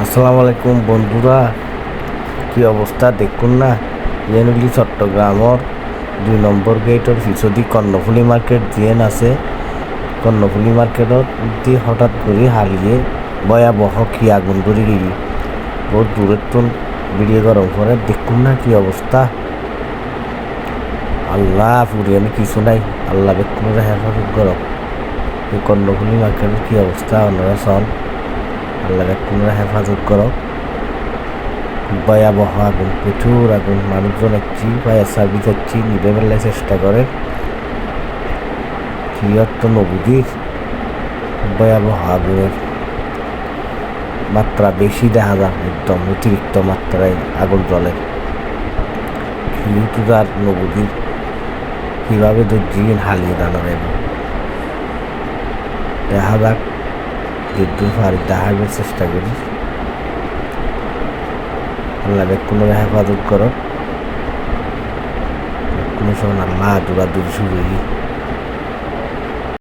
আসসালামু আলাইকুম বন্ধুরা, কি অবস্থা দেখুন না। জেনুলি চট্টগ্রামর 2 নম্বর গেটর পিছদি কর্ণফুলি মার্কেট জিয়েন আছে। কর্ণফুলি মার্কেটত দি হঠাৎ করে হালিয়ে ভয়াবহ কি আগুন ধরে গেলি। বহুত দূরের তুন ভিডিও গরম করে দেখুন না কি অবস্থা। আল্লাহ পুরিয়ে আমি কিছু নাই, আল্লাহ বেকুন হেফাজত করক। এই কর্ণফুলি মার্কেটের কি অবস্থা আপনারা সন, আল্লাহ বেকুন হেফাজত করক। ভয়াবহ আগুন, প্রচুর আগুন। মানুষজন একটি ফায়ার সার্ভিস হচ্ছি নিভে ফেলার চেষ্টা করে। কিয়ত নবীর ভয়াবহ আগুনের মাত্রা বেশি দেখা যায়, একদম অতিরিক্ত মাত্রায় আগুন জ্বলে। কিন্তু তার নবীর কীভাবে ধৈর্যহীন হালিয়ে দাঁড়াবে দেখা যাক। যদ্দূর পারি দেখাবার চেষ্টা করি। আল্লাহ কোনো হেফাজত করো। কোনো সময় আল্লাহ দূরাদূর শুরু